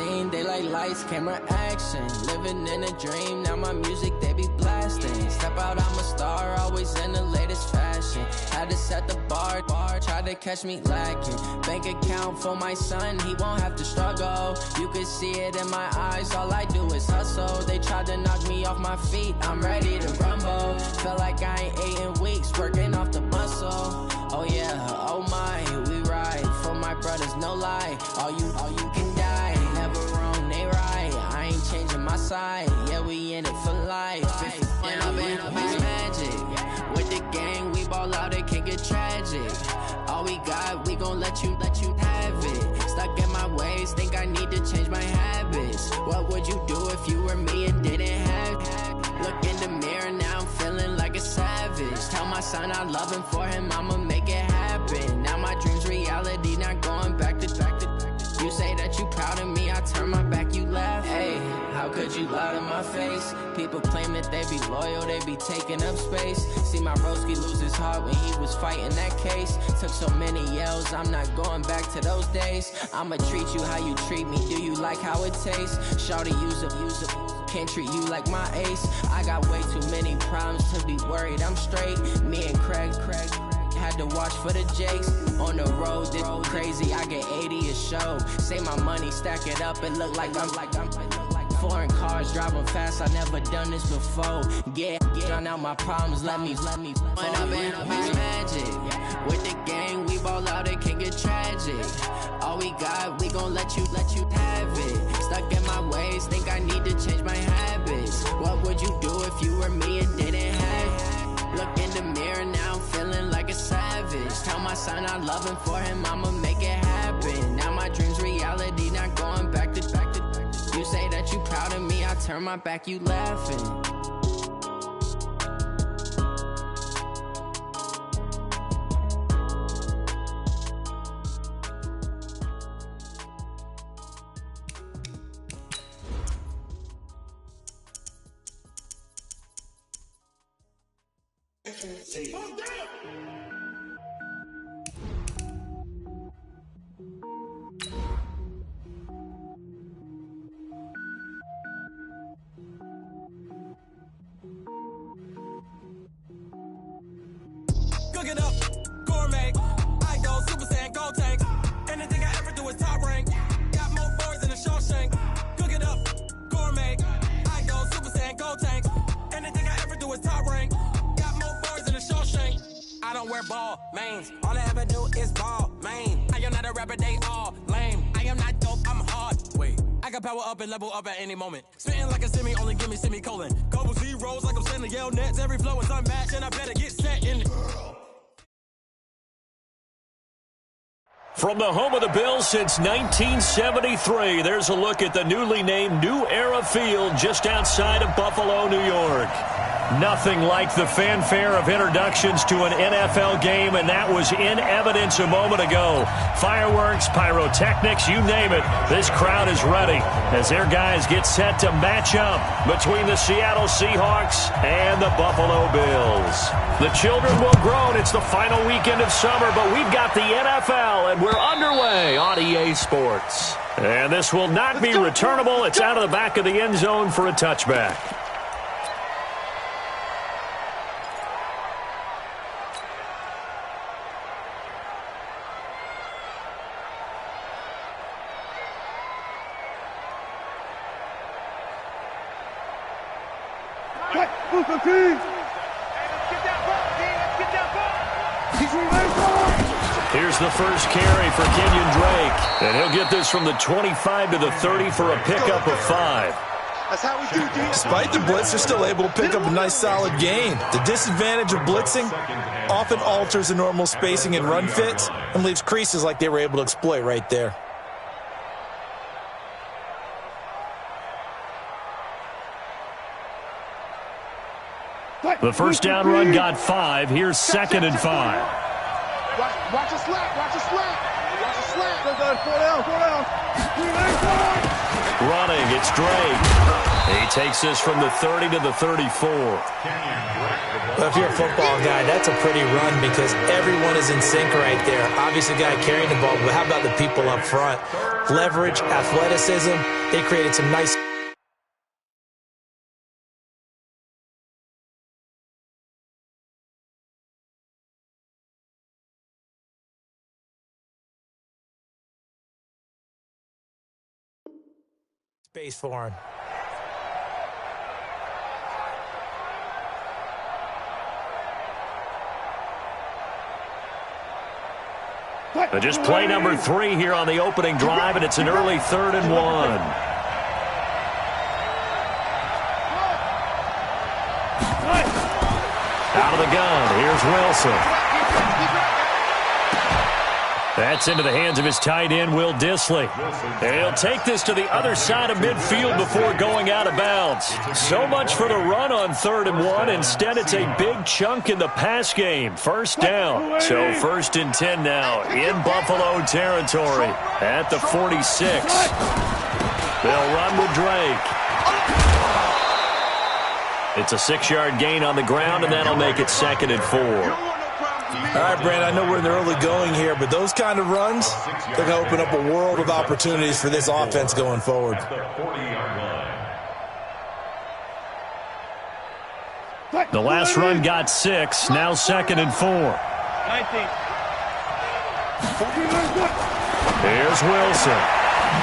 scene, they like lights, camera, action. Living in a dream, now my music they be blasting. Step out, I'm a star, always in the latest fashion. Had to set the bar, try to catch me lacking. Bank account for my son, he won't have to struggle. You can see it in my eyes, all I do is hustle. They tried to knock me off my feet, I'm ready to rumble. Felt like I ain't ate in weeks, working off the muscle. Oh yeah, oh my, we ride for my brothers, no lie. All you can die, never wrong, they right. I ain't changing my side, yeah, we in it for life. And I've been magic. With the gang, we ball out, it can get tragic. All we got, we gon' let you have it. Stuck in my ways, think I need to change my habits. What would you do if you were me and didn't have it? Look in the mirror, now I'm feeling like a savage. Tell my son I love him, for him I'ma make it happen. Now my dream's reality, not going back to. You say that you proud of me, I turn my back, you laugh. Hey, how could you lie to my face? People claim that they be loyal, they be taking up space. See my broski lose his heart when he was fighting that case. Took so many yells, I'm not going back to those days. I'ma treat you how you treat me, do you like how it tastes? Shawty, use it. Can't treat you like my ace. I got way too many problems to be worried, I'm straight. Me and Craig had to watch for the Jakes. On the road, this crazy, I get 80 a show. Say my money, stack it up, it look like I'm foreign cars, driving fast, I never done this before. Get drown out my problems, let me When I've been magic. With the gang, we ball out, it can get tragic. All we got, we gon' let you have it. Stuck in my ways, think I need to change my habits. What would you do if you were me and didn't have it? Look in the mirror, now I'm feeling like a savage. Tell my son I love him, for him I'ma make it happen. Now my dream's reality, not going back to. You say that you proud of me, I turn my back, you laughing. Cook it up, gourmet. I go Super Saiyan, gold tank. Anything I ever do is top rank. Got more boys than a Shawshank. Cook it up, gourmet. I go Super Saiyan, gold tank. Anything I ever do is top rank. Got more boys than a Shawshank. I don't wear ball mains. All I ever do is ball main. I am not a rapper, they all lame. I am not dope, I'm hard. Wait, I can power up and level up at any moment. Spitting like a semi, only give me semicolon. Couple zeros like I'm sending yell nets. Every flow is unmatched, and I better get set in. From the home of the Bills since 1973, there's a look at the newly named New Era Field just outside of Buffalo, New York. Nothing like the fanfare of introductions to an NFL game, and that was in evidence a moment ago. Fireworks, pyrotechnics, you name it. This crowd is ready as their guys get set to match up between the Seattle Seahawks and the Buffalo Bills. The children will groan. It's the final weekend of summer, but we've got the NFL, and we're underway on EA Sports. And this will not be returnable. It's out of the back of the end zone for a touchback. Here's the first carry for Kenyon Drake. And he'll get this from the 25 to the 30 for a pickup of 5. That's how we do defense. Despite the blitz, they're still able to pick up a nice solid gain. The disadvantage of blitzing often alters the normal spacing and run fits and leaves creases like they were able to exploit right there. The first down run got 5. Here's 2nd and 5. Watch a slap. Watch a slap. Watch a slap. 4 down. 4 down. Running, it's Drake. He takes this from the 30 to the 34. Well, if you're a football guy, that's a pretty run because everyone is in sync right there. Obviously, the guy carrying the ball, but how about the people up front? Leverage, athleticism, they created some nice... space for him. Just play number 3 here on the opening drive, and it's an early 3rd and 1. Out of the gun, here's Wilson. That's into the hands of his tight end, Will Dissly. And he'll take this to the other side of midfield before going out of bounds. So much for the run on 3rd and 1. Instead, it's a big chunk in the pass game. First down. So 1st and 10 now in Buffalo territory at the 46. They'll run with Drake. It's a 6-yard gain on the ground, and that'll make it 2nd and 4. All right, Brand, I know we're in the early going here, but those kind of runs, they're going to open up a world of opportunities for this offense going forward. The last run got 6, now 2nd and 4. Here's Wilson.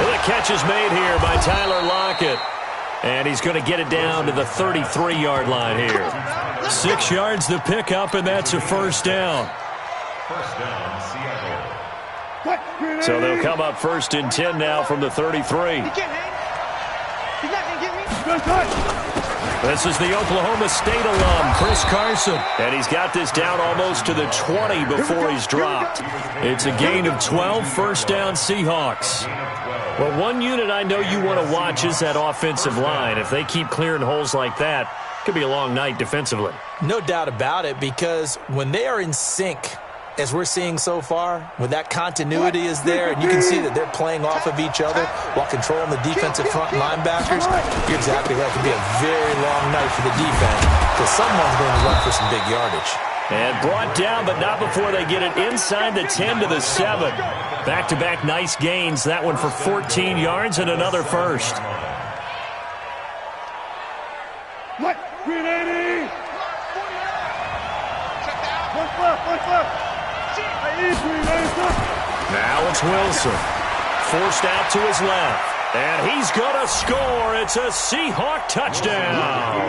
The catch is made here by Tyler Lockett. And he's going to get it down to the 33-yard line here. 6 yards the pickup, and that's a 1st down. So they'll come up 1st and 10 now from the 33. This is the Oklahoma State alum, Chris Carson. And he's got this down almost to the 20 before he's dropped. It's a gain of 12, 1st down Seahawks. Well, one unit I know you want to watch is that offensive line. If they keep clearing holes like that, it could be a long night defensively. No doubt about it, because when they are in sync, as we're seeing so far, when that continuity is there, and you can see that they're playing off of each other while controlling the defensive front linebackers, you're exactly right. It could be a very long night for the defense because someone's going to run for some big yardage. And brought down, but not before they get it inside the 10 to the 7. Back-to-back nice gains. That one for 14 yards and another 1st. Now it's Wilson. Forced out to his left. And he's going to score. It's a Seahawk touchdown.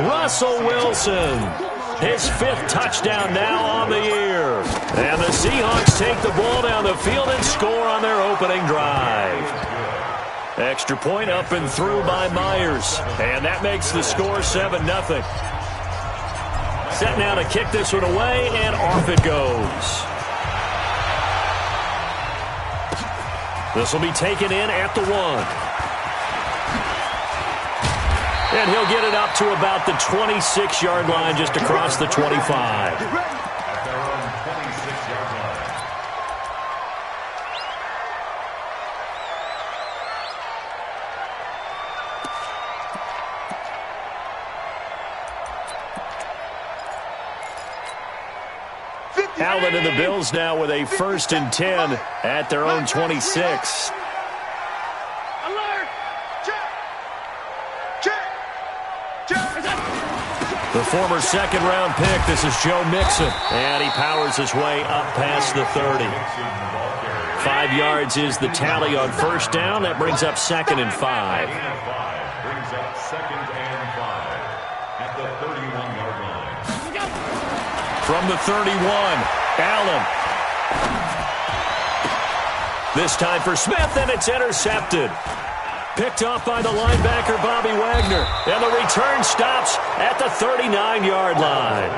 Russell Wilson. His 5th touchdown now on the year. And the Seahawks take the ball down the field and score on their opening drive. Extra point up and through by Myers. And that makes the score 7-0. Set now to kick this one away, and off it goes. This will be taken in at the 1. And he'll get it up to about the 26-yard line, just across the 25. Allen and the Bills now with a 1st and 10 at their own 26. The former 2nd-round pick, this is Joe Mixon. And he powers his way up past the 30. 5 yards is the tally on 1st down. That brings up 2nd and 5. Brings up 2nd and 5 at the 31-yard line. From the 31, Allen. This time for Smith, and it's intercepted. Picked off by the linebacker, Bobby Wagner. And the return stops at the 39-yard line.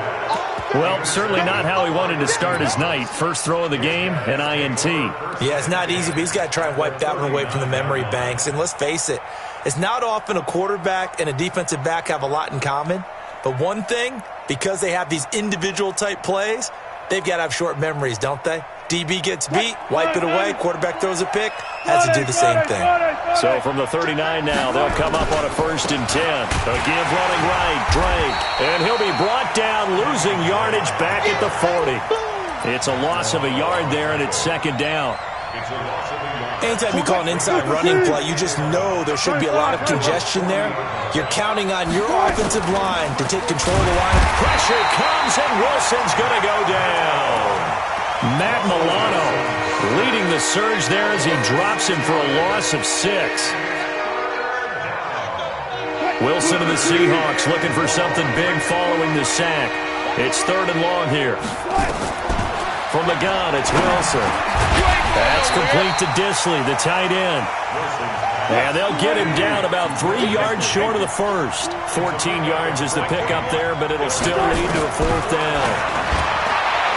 Well, certainly not how he wanted to start his night. First throw of the game, an INT. Yeah, it's not easy, but he's got to try and wipe that one away from the memory banks. And let's face it, it's not often a quarterback and a defensive back have a lot in common. But one thing, because they have these individual type plays, they've got to have short memories, don't they? DB gets beat, wipe it away, quarterback throws a pick, has to do the same thing. So from the 39 now, they'll come up on a 1st and 10. A give running right, Drake. And he'll be brought down, losing yardage back at the 40. It's a loss of a yard there, and it's 2nd down. Anytime you call an inside running play, you just know there should be a lot of congestion there. You're counting on your offensive line to take control of the line. Pressure comes, and Wilson's going to go down. Matt Milano leading the surge there as he drops him for a loss of 6. Wilson and the Seahawks looking for something big following the sack. It's 3rd and long here. From the gun, it's Wilson. That's complete to Disley, the tight end. And they'll get him down about 3 yards short of the first. 14 yards is the pickup there, but it'll still lead to a 4th down.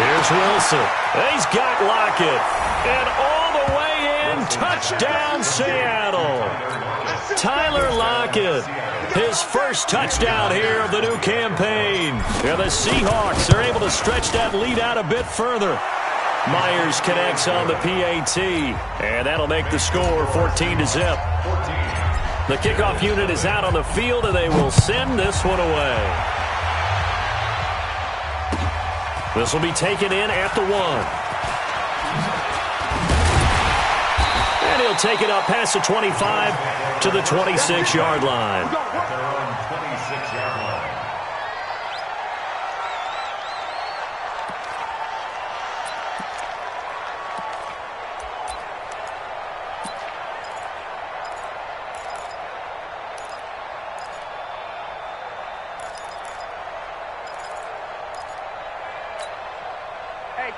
Here's Wilson. He's got Lockett. And all the way in, touchdown Seattle. Tyler Lockett, his first touchdown here of the new campaign. And the Seahawks are able to stretch that lead out a bit further. Myers connects on the PAT, and that'll make the score 14-0. The kickoff unit is out on the field, and they will send this one away. This will be taken in at the 1. And he'll take it up past the 25 to the 26-yard line. At their own 26-yard line.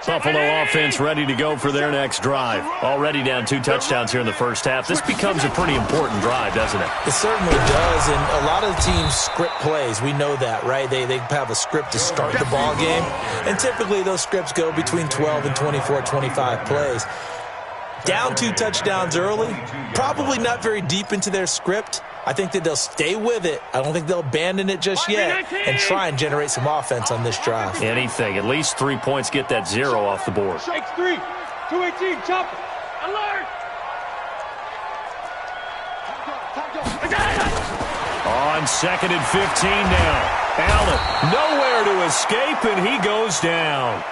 Buffalo offense ready to go for their next drive. Already down 2 touchdowns here in the first half. This becomes a pretty important drive, doesn't it? It certainly does, and a lot of teams script plays. We know that, right? They have a script to start the ball game, and typically those scripts go between 12 and 24, 25 plays. Down 2 touchdowns early, probably not very deep into their script. I think that they'll stay with it. I don't think they'll abandon it just yet and try and generate some offense on this drive. Anything. At least 3 points, get that 0 off the board. X3, 218, chop, alert! On 2nd and 15 now. Allen nowhere to escape, and he goes down.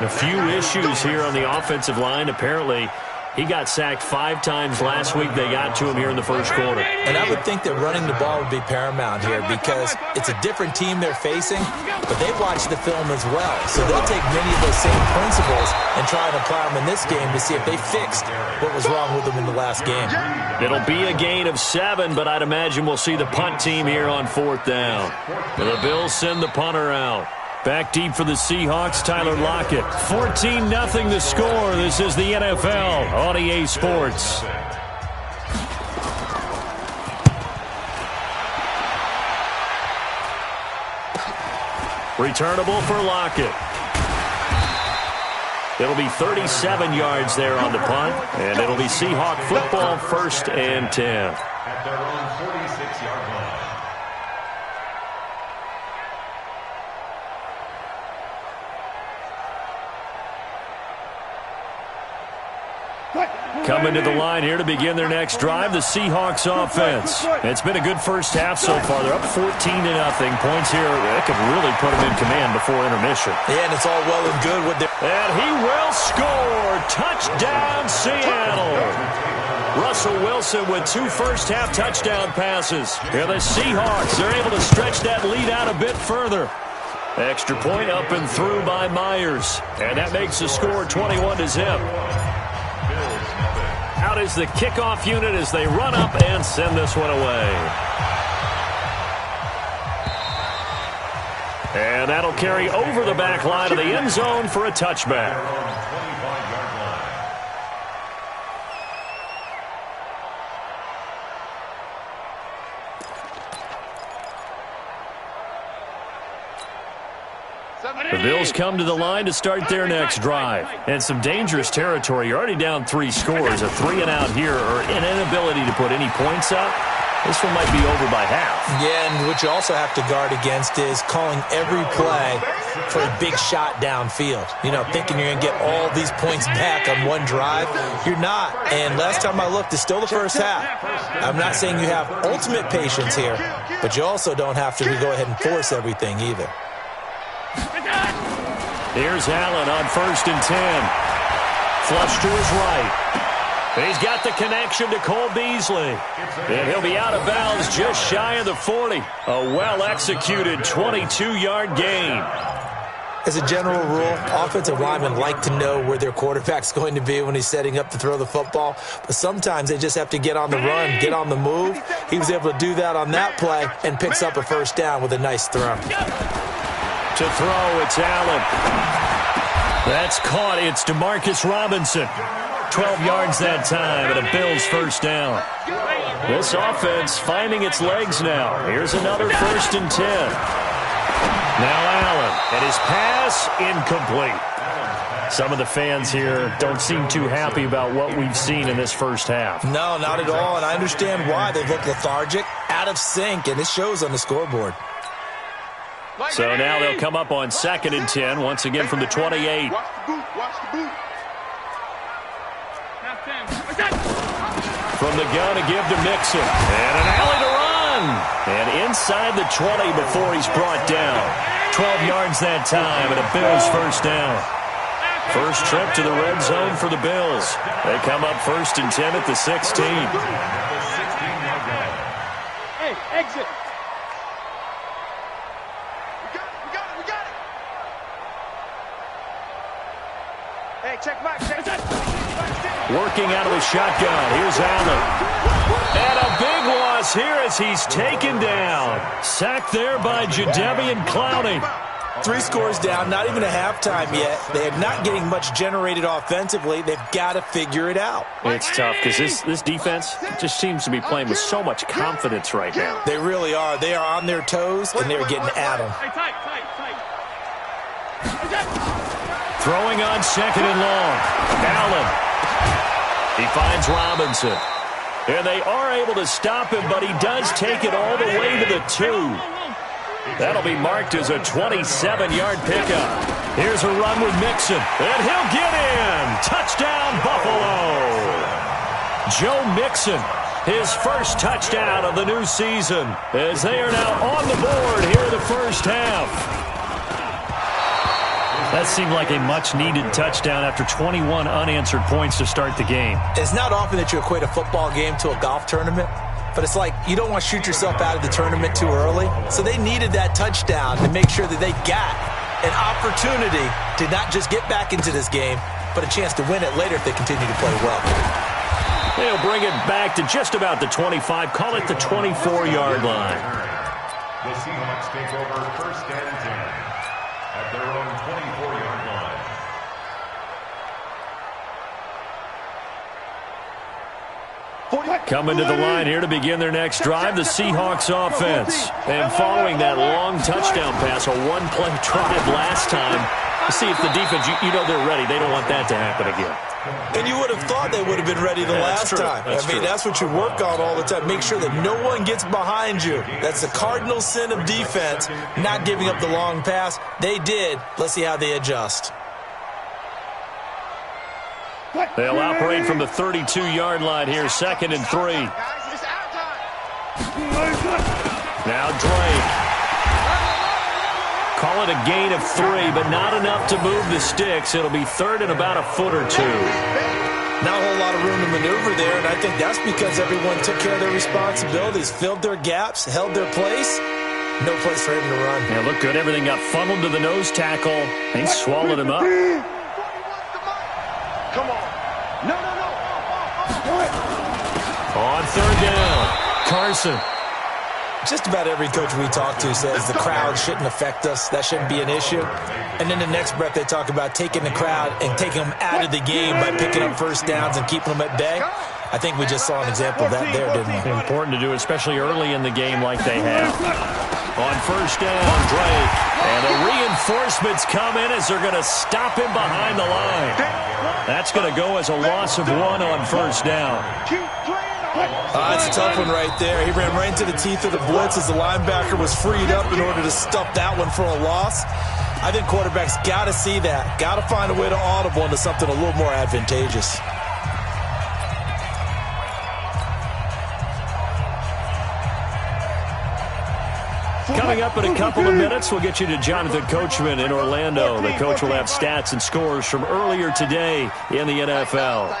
A few issues here on the offensive line. Apparently, he got sacked 5 times last week. They got to him here in the first quarter. And I would think that running the ball would be paramount here because it's a different team they're facing, but they watch the film as well. So they'll take many of those same principles and try and apply them in this game to see if they fixed what was wrong with them in the last game. It'll be a gain of 7, but I'd imagine we'll see the punt team here on 4th down. The Bills send the punter out. Back deep for the Seahawks, Tyler Lockett. 14-0 the score. This is the NFL on EA Sports. Returnable for Lockett. It'll be 37 yards there on the punt, and it'll be Seahawk football 1st and 10. At their own 46-yard line. Coming to the line here to begin their next drive, the Seahawks offense. It's been a good first half so far. They're up 14-0. Points here, that could really put them in command before intermission. Yeah, and it's all well and good with their... And he will score. Touchdown, Seattle. Russell Wilson with 2 first-half touchdown passes. Here the Seahawks, they're able to stretch that lead out a bit further. Extra point up and through by Myers. And that makes the score 21-0. Out is the kickoff unit as they run up and send this one away. And that'll carry over the back line of the end zone for a touchback. The Bills come to the line to start their next drive. And some dangerous territory. You're already down 3 scores. A 3-and-out here or an inability to put any points up. This one might be over by half. Yeah, and what you also have to guard against is calling every play for a big shot downfield. You know, thinking you're going to get all these points back on one drive. You're not. And last time I looked, it's still the first half. I'm not saying you have ultimate patience here, but you also don't have to go ahead and force everything either. Here's Allen on 1st and 10. Flush to his right. He's got the connection to Cole Beasley. And he'll be out of bounds just shy of the 40. A well-executed 22-yard gain. As a general rule, offensive linemen like to know where their quarterback's going to be when he's setting up to throw the football. But sometimes they just have to get on the run, get on the move. He was able to do that on that play and picks up a first down with a nice throw. To throw, it's Allen. That's caught. It's Demarcus Robinson. 12 yards that time, and a Bills first down. This offense finding its legs now. Here's another 1st and 10. Now Allen, and his pass incomplete. Some of the fans here don't seem too happy about what we've seen in this first half. No, not at all, and I understand why. They look lethargic, out of sync, and it shows on the scoreboard. So now they'll come up on 2nd and 10, once again from the 28. Watch the boot. Watch the boot. From the gun to give to Mixon. And an alley to run. And inside the 20 before he's brought down. 12 yards that time and a Bills first down. First trip to the red zone for the Bills. They come up 1st and 10 at the 16. Hey, exit. We got it. Hey, check Mike. Working out of the shotgun. Here's Allen. And a big loss here as he's taken down. Sacked there by Jadeveon Clowney. 3 scores down, not even a halftime yet. They are not getting much generated offensively. They've got to figure it out. It's tough because this defense just seems to be playing with so much confidence right now. They really are. They are on their toes, and they're getting at them. Tight. Throwing on 2nd and long. Allen. He finds Robinson. And they are able to stop him, but he does take it all the way to the 2. That'll be marked as a 27-yard pickup. Here's a run with Mixon. And he'll get in. Touchdown, Buffalo. Joe Mixon, his first touchdown of the new season, as they are now on the board here in the first half. That seemed like a much-needed touchdown after 21 unanswered points to start the game. It's not often that you equate a football game to a golf tournament, but it's like you don't want to shoot yourself out of the tournament too early. So they needed that touchdown to make sure that they got an opportunity to not just get back into this game, but a chance to win it later if they continue to play well. They'll bring it back to just about the 25, call it the 24-yard line. The Seahawks take over 1st and 10 at their own 24-yard line. Coming to the line here to begin their next drive, the Seahawks offense. And following that long touchdown pass, a one-play drive last time, to see if the defense, you know they're ready. They don't want that to happen again. And you would have thought they would have been ready the last time. That's what you work on all the time. Make sure that no one gets behind you. That's the cardinal sin of defense, not giving up the long pass. They did. Let's see how they adjust. They'll operate from the 32-yard line here, 2nd and 3. Now Drake. Call it a gain of 3, but not enough to move the sticks. It'll be 3rd and about a foot or 2. Not a whole lot of room to maneuver there, and I think that's because everyone took care of their responsibilities, filled their gaps, held their place. No place for him to run. Yeah, look good. Everything got funneled to the nose tackle. He swallowed him up. Come on. No. On 3rd down, Carson. Just about every coach we talk to says the crowd shouldn't affect us. That shouldn't be an issue. And then the next breath they talk about taking the crowd and taking them out of the game by picking up first downs and keeping them at bay. I think we just saw an example of that there, didn't we? Important to do, especially early in the game like they have. On 1st down, Drake. And the reinforcements come in as they're going to stop him behind the line. That's going to go as a loss of 1 on 1st down. That's a tough one right there. He ran right into the teeth of the blitz as the linebacker was freed up in order to stuff that one for a loss. I think quarterbacks got to see that. Got to find a way to audible into something a little more advantageous. Coming up in a couple of minutes, we'll get you to Jonathan Coachman in Orlando. The coach will have stats and scores from earlier today in the NFL.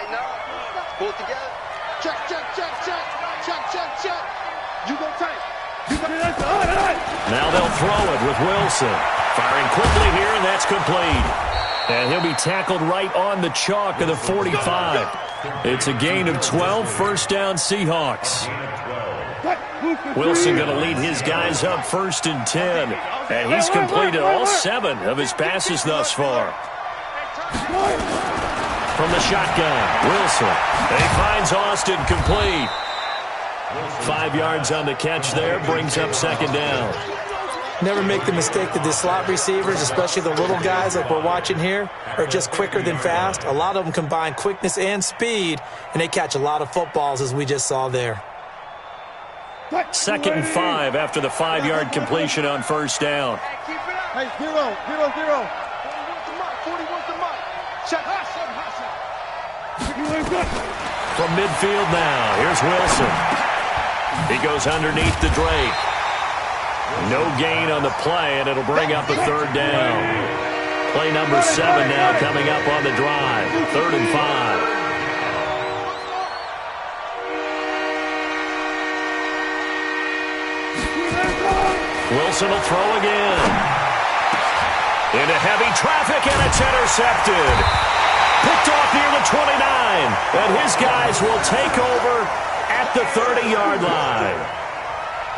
Pull it together. Check, check, check, check. Check, check, check. You go tight. You go tight. Now they'll throw it with Wilson. Firing quickly here, and that's complete. And he'll be tackled right on the chalk of the 45. It's a gain of 12, first down Seahawks. Wilson going to lead his guys up 1st and 10. And he's completed all 7 of his passes thus far. From the shotgun, Wilson. He finds Austin complete. 5 yards on the catch there, brings up 2nd down. Never make the mistake that the slot receivers, especially the little guys like we're watching here, are just quicker than fast. A lot of them combine quickness and speed, and they catch a lot of footballs, as we just saw there. 2nd and 5 after the 5-yard completion on 1st down. Hey, 0, 0, 0. 40 wants the mark. Shot. From midfield now, here's Wilson. He goes underneath the Drake. No gain on the play, and it'll bring up a 3rd down. Play number 7 now coming up on the drive. 3rd and 5. Wilson will throw again. Into heavy traffic, and it's intercepted. Picked off near the 29. And his guys will take over at the 30-yard line.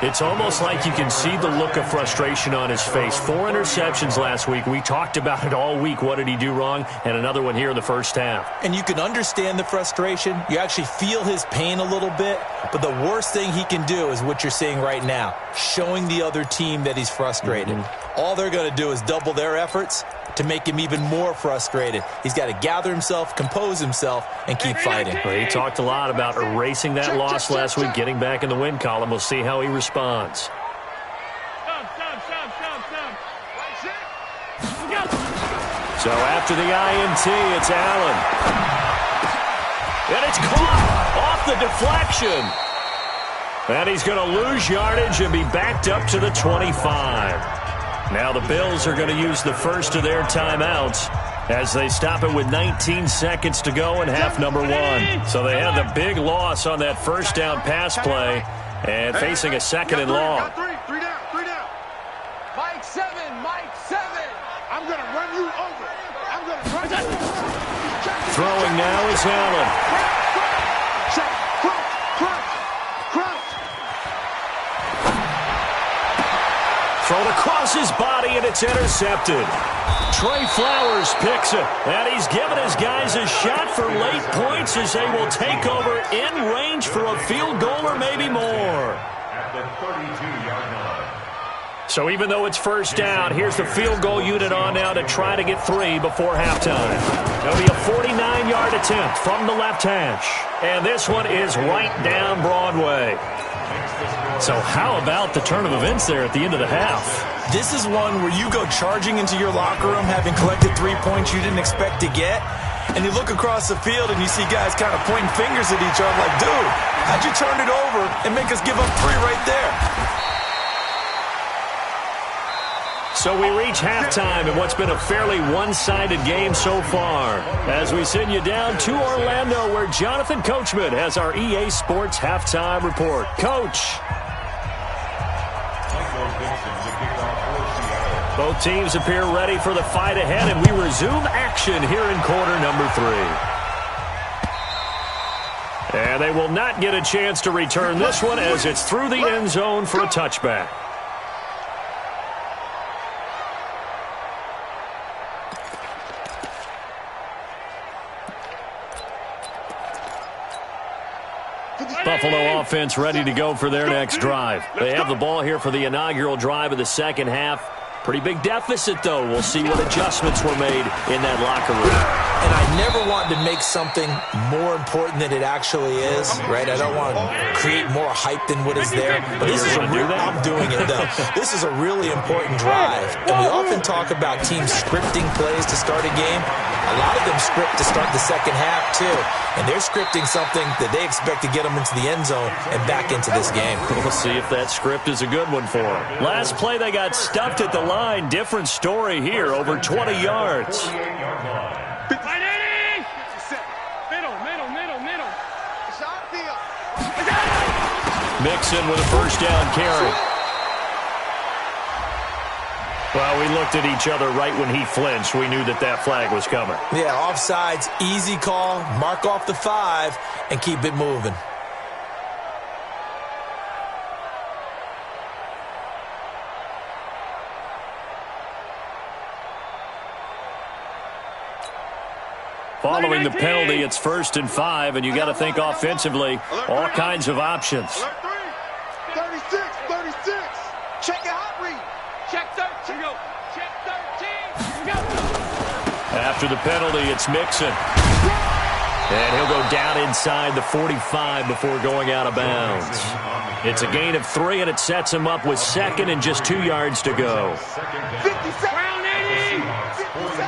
It's almost like you can see the look of frustration on his face. 4 interceptions last week. We talked about it all week. What did he do wrong? And another one here in the first half. And you can understand the frustration. You actually feel his pain a little bit. But the worst thing he can do is what you're seeing right now, showing the other team that he's frustrated. All they're going to do is double their efforts to make him even more frustrated. He's got to gather himself, compose himself, and keep fighting. Well, he talked a lot about erasing that loss last week, getting back in the win column. We'll see how he responds. So after the INT, it's Allen. And it's caught off the deflection. And he's going to lose yardage and be backed up to the 25. Now the Bills are going to use the first of their timeouts as they stop it with 19 seconds to go in half number 1. So they had the big loss on that first down pass play and facing a 2nd and long. Three down. Mike 7. I'm going to run you over. Throwing now is Allen. Thrown across his body, and it's intercepted. Trey Flowers picks it, and he's given his guys a shot for late points as they will take over in range for a field goal or maybe more. At the 32-yard line. So even though it's first down, here's the field goal unit on now to try to get 3 before halftime. It'll be a 49-yard attempt from the left hash. And this one is right down Broadway. So how about the turn of events there at the end of the half? This is one where you go charging into your locker room having collected 3 points you didn't expect to get, and you look across the field and you see guys kind of pointing fingers at each other like, dude, how'd you turn it over and make us give up 3 right there? So we reach halftime in what's been a fairly one-sided game so far. As we send you down to Orlando, where Jonathan Coachman has our EA Sports halftime report. Coach. Both teams appear ready for the fight ahead, and we resume action here in quarter number 3. And they will not get a chance to return this one as it's through the end zone for a touchback. Buffalo offense ready to go for their next drive. They have the ball here for the inaugural drive of the second half. Pretty big deficit, though. We'll see what adjustments were made in that locker room. and I never want to make something more important than it actually is, right? I don't want to create more hype than what is there. But this is I'm doing it, though. This is a really important drive. And we often talk about teams scripting plays to start a game. A lot of them script to start the second half, too. And they're scripting something that they expect to get them into the end zone and back into this game. We'll see if that script is a good one for them. Last play, they got stuffed at the line. Different story here, over 20 yards. Mixon with a first down carry. Well, we looked at each other right when he flinched. We knew that that flag was coming. Yeah, offsides, easy call. Mark off the 5 and keep it moving. Following the penalty, it's 1st and 5, and you got to think offensively, all kinds of options. 36, 36. Check your hot read. Check 13. Go. Check 13. Go. After the penalty, it's Mixon. And he'll go down inside the 45 before going out of bounds. It's a gain of 3, and it sets him up with 2nd and just 2 yards to go. 57. Round 80. 57.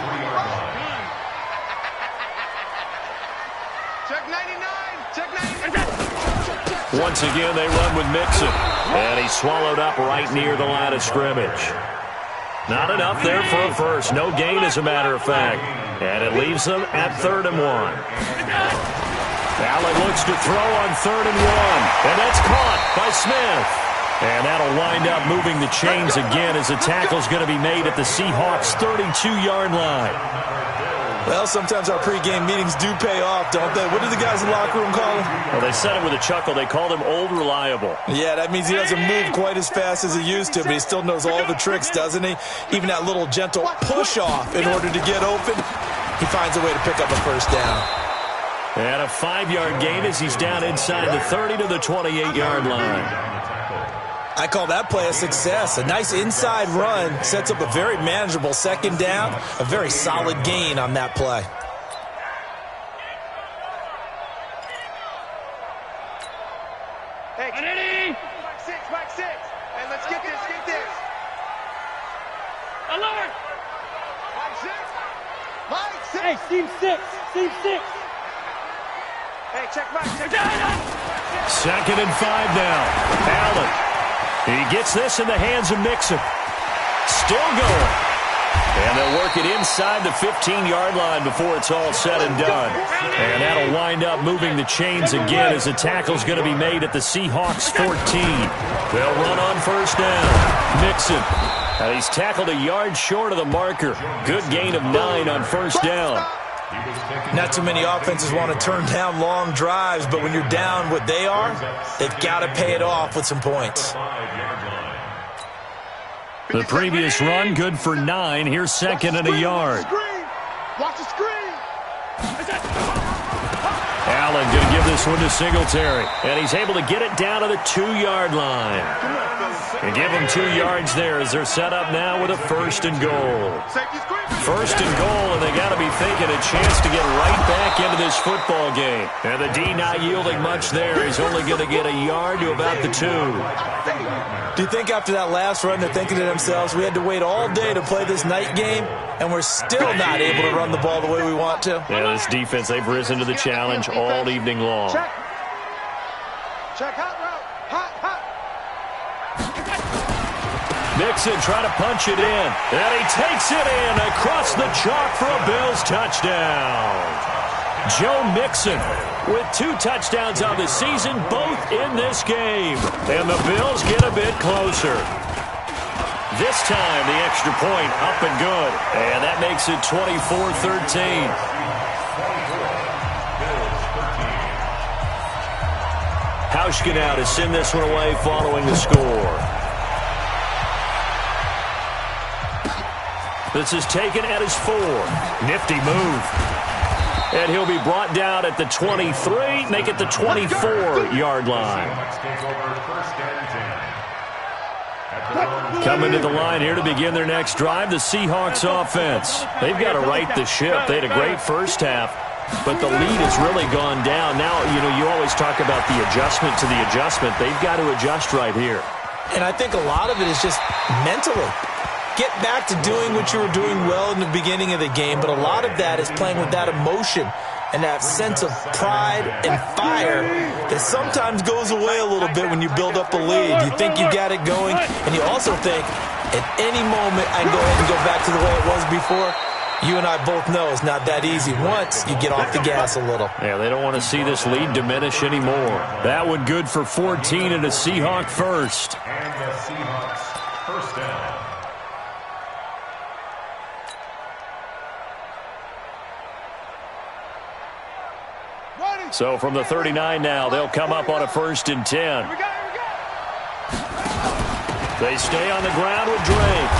Check 99. Check 99. Once again, they run with Mixon. And he's swallowed up right near the line of scrimmage. Not enough there for a first. No gain, as a matter of fact. And it leaves them at 3rd and 1. Allen looks to throw on 3rd and 1. And that's caught by Smith. And that'll wind up moving the chains again as the tackle's going to be made at the Seahawks' 32-yard line. Well, sometimes our pregame meetings do pay off, don't they? What do the guys in the locker room call him? Well, they said it with a chuckle. They called him Old Reliable. Yeah, that means he doesn't move quite as fast as he used to, but he still knows all the tricks, doesn't he? Even that little gentle push-off in order to get open, he finds a way to pick up a first down. And a 5-yard gain as he's down inside the 30 to the 28-yard line. I call that play a success. A nice inside run sets up a very manageable 2nd down. A very solid gain on that play. Hey, back 6, back 6. And let's get this, get this. Alert! Back 6. Back 6. Hey, team 6. Team 6. Hey, check back, check 2nd and 5 now. Allen. He gets this in the hands of Mixon. Still going. And they'll work it inside the 15-yard line before it's all said and done. And that'll wind up moving the chains again as the tackle's going to be made at the Seahawks' 14. They'll run on 1st down. Mixon. And he's tackled a yard short of the marker. Good gain of 9 on 1st down. Not too many offenses want to turn down long drives, but when you're down what they are, they've got to pay it off with some points. The previous run, good for 9. Here's 2nd and a yard. Watch the screen. Allen going to give this one to Singletary. And he's able to get it down to the 2-yard line. And give them 2 yards there as they're set up now with a 1st and goal. 1st and goal, and they got to be thinking a chance to get right back into this football game. And the D not yielding much there. He's only going to get a yard to about the 2. Do you think after that last run they're thinking to themselves, we had to wait all day to play this night game, and we're still not able to run the ball the way we want to? Yeah, this defense, they've risen to the challenge all evening long. Check. Check hot route. Hot, hot. Mixon trying to punch it in, and he takes it in across the chalk for a Bills touchdown. Joe Mixon with 2 touchdowns on the season, both in this game. And the Bills get a bit closer. This time, the extra point up and good. And that makes it 24-13. Hauschka now to send this one away following the score. This is taken at his 4. Nifty move. And he'll be brought down at the 23, make it the 24-yard line. Coming to the line here to begin their next drive, the Seahawks offense. They've got to right the ship. They had a great first half, but the lead has really gone down. Now, you always talk about the adjustment to the adjustment. They've got to adjust right here. And I think a lot of it is just mentally. Get back to doing what you were doing well in the beginning of the game, but a lot of that is playing with that emotion and that sense of pride and fire that sometimes goes away a little bit when you build up a lead. You think you got it going, and you also think, at any moment, I can go ahead and go back to the way it was before. You and I both know it's not that easy once you get off the gas a little. Yeah, they don't want to see this lead diminish anymore. That one good for 14 and a Seahawk first. And the Seahawks first down. So from the 39 now, they'll come up on a 1st and 10. They stay on the ground with Drake.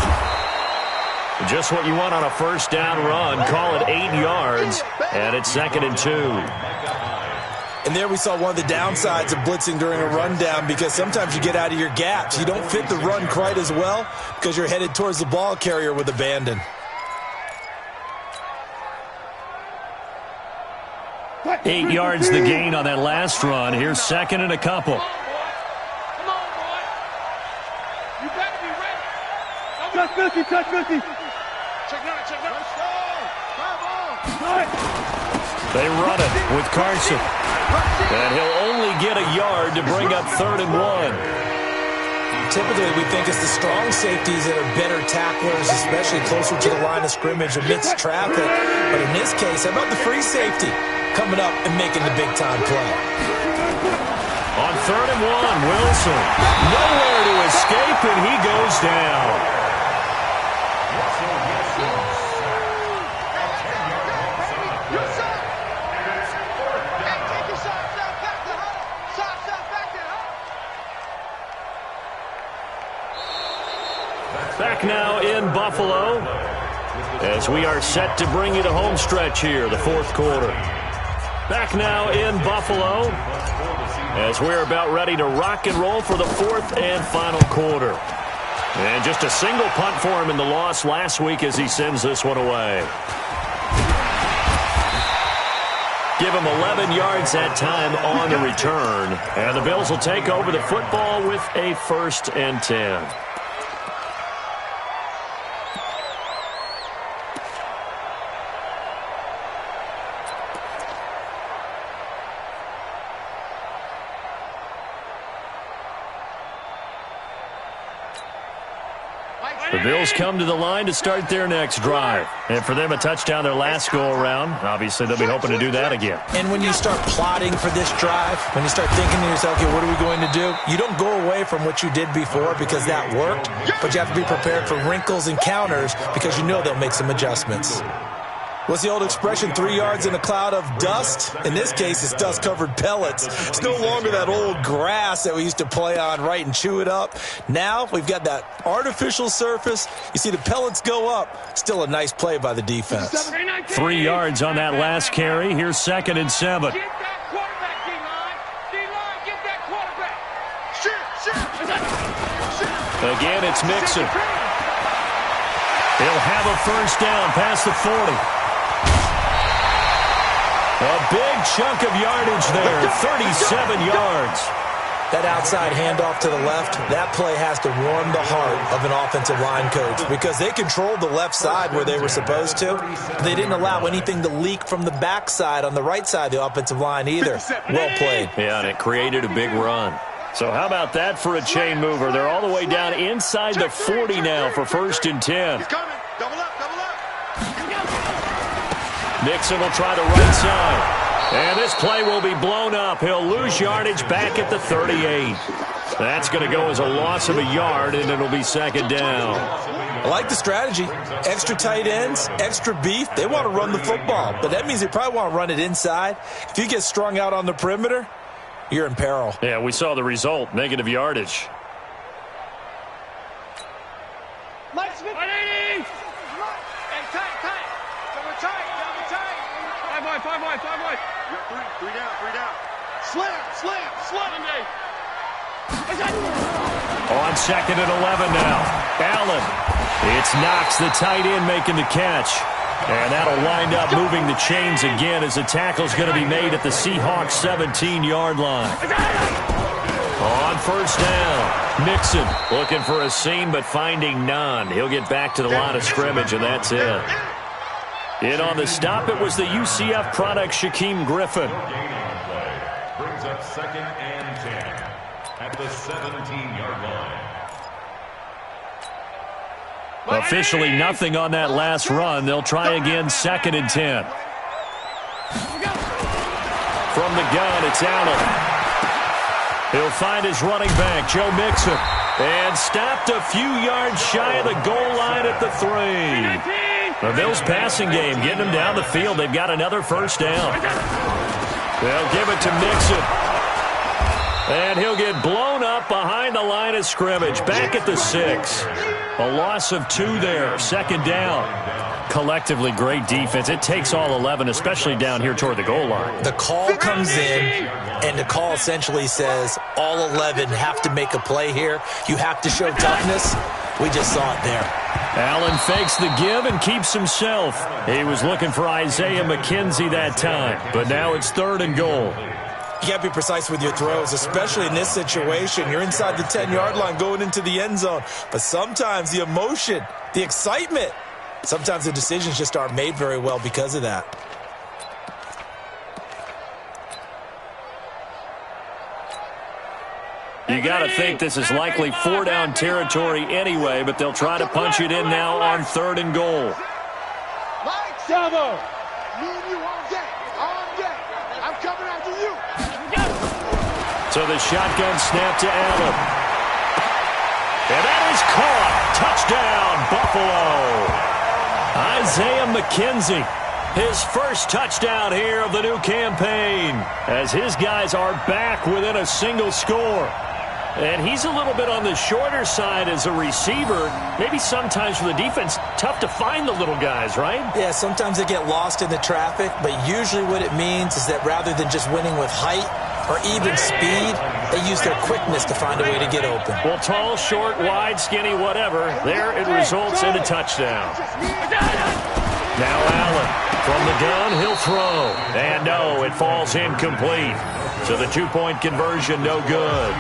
Just what you want on a first down run. Call it 8 yards, and it's 2nd and 2. And there we saw one of the downsides of blitzing during a rundown, because sometimes you get out of your gaps. You don't fit the run quite as well because you're headed towards the ball carrier with abandon. 8 yards the gain on that last run. Here's 2nd and a couple. Come on, boy. You better be ready. Touch 50. Check 9. They run it with Carson. And he'll only get a yard to bring up 3rd and 1. Typically, we think it's the strong safeties that are better tacklers, especially closer to the line of scrimmage amidst traffic. But in this case, how about the free safety coming up and making the big-time play? On 3rd and 1, Wilson. Nowhere to escape, and he goes down. Back now in Buffalo as we are set to bring you the home stretch here, the 4th quarter. Back now in Buffalo as we're about ready to rock and roll for the 4th and final quarter. And just a single punt for him in the loss last week as he sends this one away. Give him 11 yards that time on the return. And the Bills will take over the football with a 1st and 10. The Bills come to the line to start their next drive. And for them, a touchdown their last go-around. Obviously, they'll be hoping to do that again. And when you start plotting for this drive, when you start thinking to yourself, okay, what are we going to do? You don't go away from what you did before because that worked, but you have to be prepared for wrinkles and counters because you know they'll make some adjustments. What's the old expression, 3 yards in a cloud of dust? In this case, it's dust-covered pellets. It's no longer that old grass that we used to play on, right, and chew it up. Now we've got that artificial surface. You see the pellets go up. Still a nice play by the defense. 3 yards on that last carry. Here's 2nd and 7. Get that quarterback, D-line. D-line, get that quarterback. Shoot. Again, it's Mixon. He'll have a first down past the 40. A big chunk of yardage there, 37 yards. That outside handoff to the left, that play has to warm the heart of an offensive line coach because they controlled the left side where they were supposed to. They didn't allow anything to leak from the backside on the right side of the offensive line either. Well played. Yeah, and it created a big run. So how about that for a chain mover? They're all the way down inside the 40 now for 1st and 10. He's coming. Double up. Nixon will try the right side. And this play will be blown up. He'll lose yardage back at the 38. That's going to go as a loss of a yard, and it'll be 2nd down. I like the strategy. Extra tight ends, extra beef. They want to run the football, but that means they probably want to run it inside. If you get strung out on the perimeter, you're in peril. Yeah, we saw the result, negative yardage. Let's get it. Hey, tight. Double tight. 5 wide. Three down. Slam. On 2nd and 11 now. Allen. It's Knox, the tight end, making the catch. And that'll wind up moving the chains again as the tackle's going to be made at the Seahawks 17-yard line. On 1st down, Mixon looking for a seam but finding none. He'll get back to the line of scrimmage, and that's it. In on the stop, it was the UCF product, Shaquem Griffin. Brings up 2nd and 10 at the 17-yard line. Officially nothing on that last run. They'll try again 2nd and 10. From the gun, it's Allen. He'll find his running back, Joe Mixon. And stopped a few yards shy of the goal line at the 3. The Bills' passing game getting them down the field. They've got another 1st down. They'll give it to Mixon. And he'll get blown up behind the line of scrimmage. Back at the 6. A loss of 2 there. 2nd down. Collectively, great defense. It takes all 11, especially down here toward the goal line. The call comes in, and the call essentially says all 11 have to make a play here. You have to show toughness. We just saw it there. Allen fakes the give and keeps himself. He was looking for Isaiah McKenzie that time, but now it's 3rd and goal. You got to be precise with your throws, especially in this situation. You're inside the 10-yard line going into the end zone. But sometimes the emotion, the excitement, sometimes the decisions just aren't made very well because of that. You got to think this is likely 4-down territory anyway, but they'll try to punch it in now on 3rd and goal. Mike, Sabo, me and you all day. I'm coming after you. So the shotgun snap to Allen. And that is caught. Touchdown, Buffalo. Isaiah McKenzie, his first touchdown here of the new campaign, as his guys are back within a single score. And he's a little bit on the shorter side as a receiver. Maybe sometimes for the defense, tough to find the little guys, right? Yeah, sometimes they get lost in the traffic, but usually what it means is that rather than just winning with height or even speed, they use their quickness to find a way to get open. Well, tall, short, wide, skinny, whatever, there it results in a touchdown. Now Allen, from the gun, he'll throw. And no, it falls incomplete. So the 2-point conversion, no good.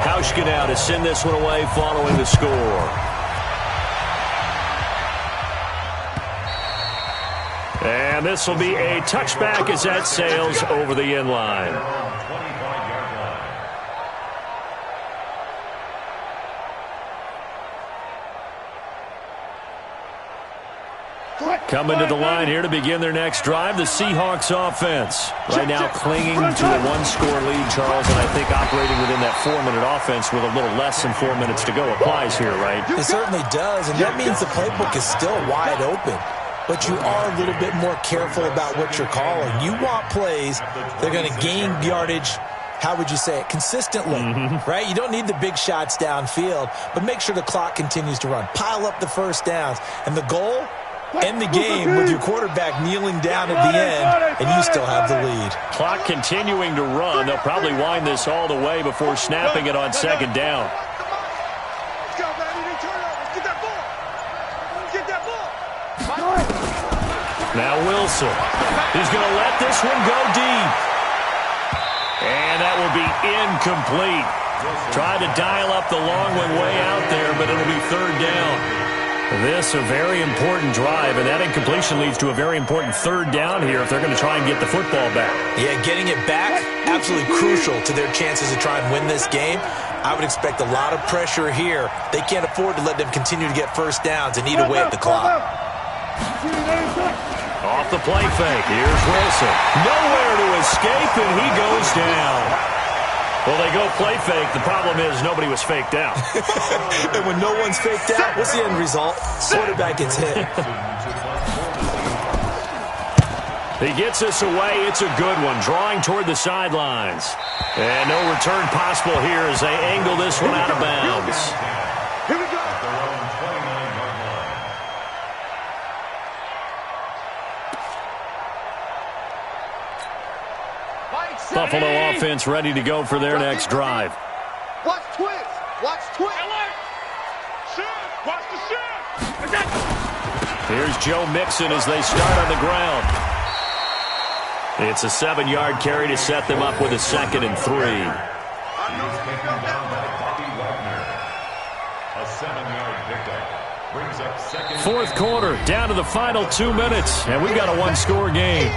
Hauschka now to send this one away following the score. And this will be a touchback as that sails over the end line. Coming to the line here to begin their next drive, the Seahawks offense. Right now clinging to a 1-score lead, Charles, and I think operating within that 4-minute offense with a little less than 4 minutes to go applies here, right? It certainly does, and that means the playbook is still wide open. But you are a little bit more careful about what you're calling. You want plays that are going to gain yardage, how would you say it, consistently, right? You don't need the big shots downfield, but make sure the clock continues to run. Pile up the first downs, and the goal, end the game with your quarterback kneeling down at the end, and you still have the lead. Clock continuing to run. They'll probably wind this all the way before snapping it on 2nd down. Let's go, baby. Turn over. Get that ball. Get that ball. Now Wilson. He's going to let this one go deep. And that will be incomplete. Tried to dial up the long one way out there, but it'll be 3rd down. This a very important drive, and that incompletion leads to a very important 3rd down here if they're going to try and get the football back. Yeah, getting it back, absolutely crucial to their chances to try and win this game. I would expect a lot of pressure here. They can't afford to let them continue to get first downs and eat away at the clock. Off the play fake, here's Wilson. Nowhere to escape, and he goes down. Well, they go play fake. The problem is nobody was faked out. And when no one's faked out, what's the end result? Quarterback gets hit. He gets this away. It's a good one. Drawing toward the sidelines. And no return possible here as they angle this one out of bounds. Here we go. Buffalo offense ready to go for their next drive. Watch twins. Watch twins. Watch the shift. Here's Joe Mixon as they start on the ground. It's a 7-yard carry to set them up with a 2nd and 3. He was taken down by Bobby Wagner. A 7-yard pickup. Brings up 2nd. Fourth quarter, down to the final 2 minutes, and we've got a one-score game.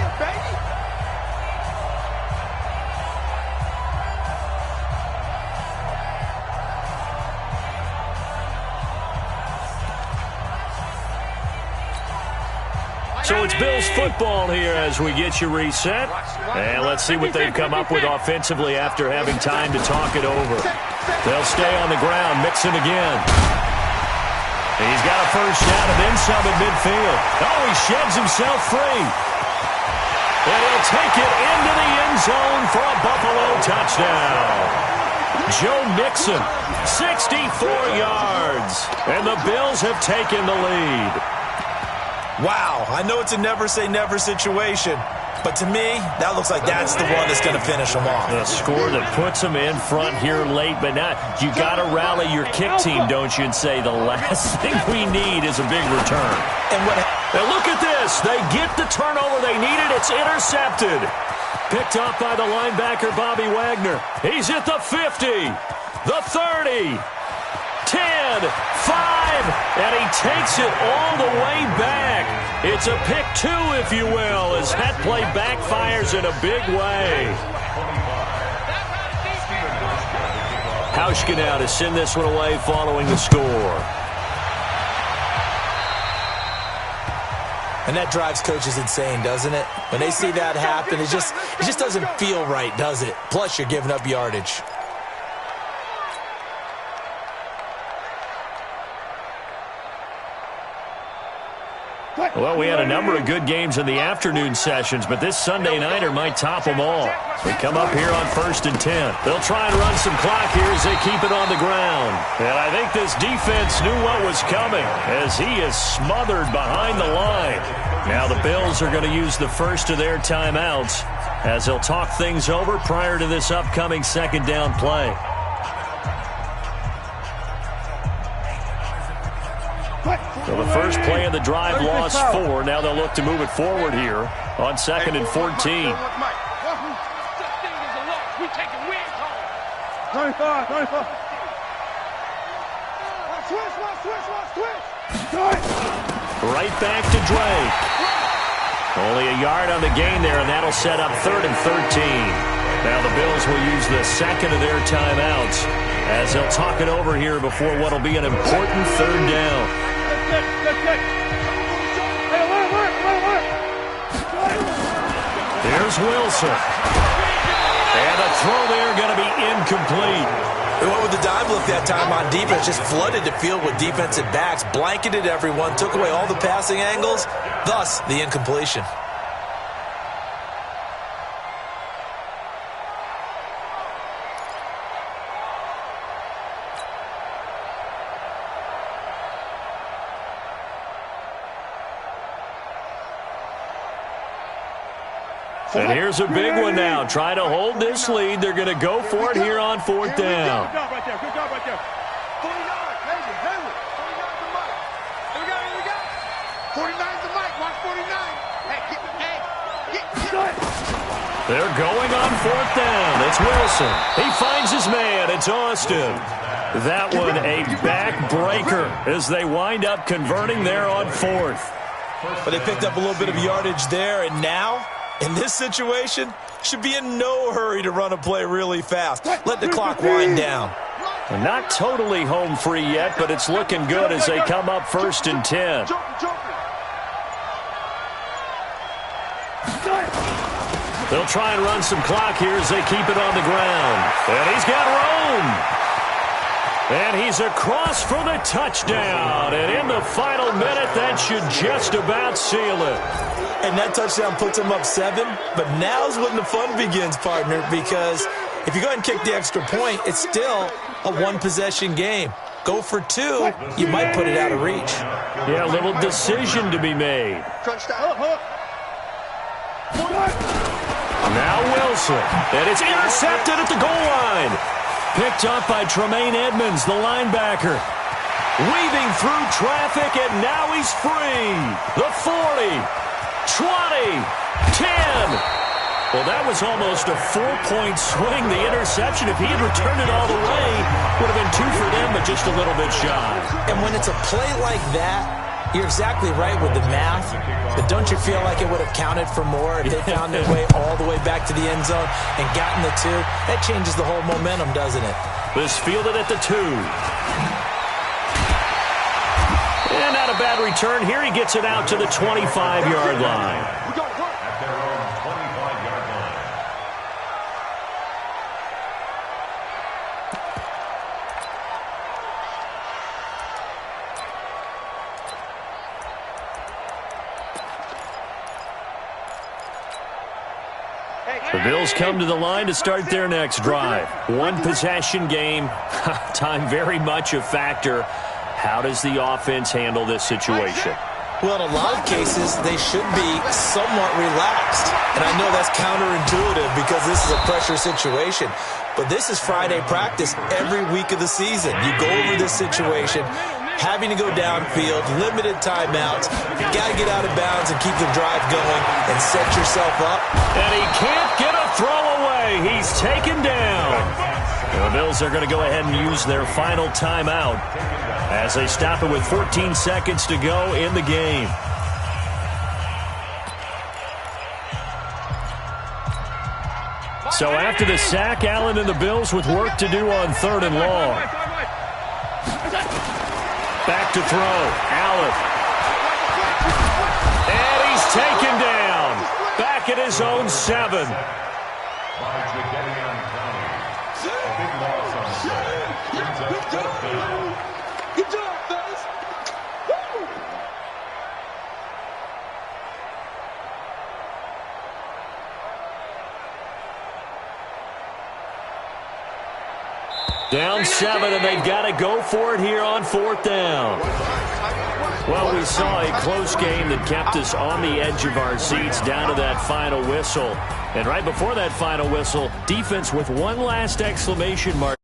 So it's Bills football here as we get you reset. And let's see what they've come up with offensively after having time to talk it over. They'll stay on the ground. Mixon again. He's got a first down and then some at midfield. Oh, he sheds himself free. And he'll take it into the end zone for a Buffalo touchdown. Joe Mixon, 64 yards. And the Bills have taken the lead. Wow, I know it's a never-say-never situation, but to me, that looks like that's the one that's going to finish them off. A score that puts them in front here late, but not. You got to rally your kick team, don't you, and say the last thing we need is a big return. And look at this. They get the turnover they needed. It's intercepted. Picked up by the linebacker, Bobby Wagner. He's at the 50, the 30. 10, 5, and he takes it all the way back. It's a pick 2, if you will, as that play backfires in a big way. Hauschka now to send this one away following the score. And that drives coaches insane, doesn't it? When they see that happen, it just doesn't feel right, does it? Plus, you're giving up yardage. Well, we had a number of good games in the afternoon sessions, but this Sunday nighter might top them all. They come up here on 1st and 10. They'll try and run some clock here as they keep it on the ground. And I think this defense knew what was coming as he is smothered behind the line. Now the Bills are going to use the first of their timeouts as they'll talk things over prior to this upcoming 2nd down play. So the first play of the drive lost 4. Now they'll look to move it forward here on 2nd and 14. 25. Right back to Drake. Only a yard on the gain there, and that'll set up 3rd and 13. Now the Bills will use the 2nd of their timeouts as they'll talk it over here before what will be an important 3rd down. Here's Wilson. And the throw there going to be incomplete. They went with the dive look that time on defense, just flooded the field with defensive backs, blanketed everyone, took away all the passing angles, thus the incompletion. And here's a big one now. Trying to hold this lead. They're going to go for it here on 4th down. Good job right there. Good job right there. 49. Hayward. 49's the mic. Watch 49. Hey, get. They're going on 4th down. It's Wilson. He finds his man. It's Austin. That one a backbreaker as they wind up converting there on 4th. But they picked up a little bit of yardage there, and now, in this situation, should be in no hurry to run a play really fast. Let the clock wind down. Not totally home free yet, but it's looking good as they come up 1st and 10. They'll try and run some clock here as they keep it on the ground. And he's got room. And he's across for the touchdown. And in the final minute, that should just about seal it. And that touchdown puts them up 7. But now's when the fun begins, partner, because if you go ahead and kick the extra point, it's still a one-possession game. Go for 2, you might put it out of reach. Yeah, a little decision to be made. Now Wilson, and it's intercepted at the goal line. Picked up by Tremaine Edmonds, the linebacker. Weaving through traffic, and now he's free. The 40, 20, 10. Well, that was almost a 4-point swing, the interception. If he had returned it all the way, would have been 2 for them, but just a little bit shy. And when it's a play like that, you're exactly right with the math, but don't you feel like it would have counted for more if they found their way all the way back to the end zone and gotten the 2? That changes the whole momentum, doesn't it? This fielded at the 2. And not a bad return. Here he gets it out to the 25-yard line. At their own 25-yard line. The Bills come to the line to start their next drive. One possession game. Time very much a factor. How does the offense handle this situation? Well, in a lot of cases, they should be somewhat relaxed. And I know that's counterintuitive because this is a pressure situation. But this is Friday practice every week of the season. You go over this situation, having to go downfield, limited timeouts. You got to get out of bounds and keep the drive going and set yourself up. And he can't get a throw away. He's taken down. The Bills are going to go ahead and use their final timeout as they stop it with 14 seconds to go in the game. So after the sack, Allen and the Bills with work to do on 3rd and long. Back to throw. Allen. And he's taken down. Back at his own 7. Good job, fellas. Woo! Down 7, and they've got to go for it here on 4th down. Well, we saw a close game that kept us on the edge of our seats down to that final whistle. And right before that final whistle, defense with one last exclamation mark.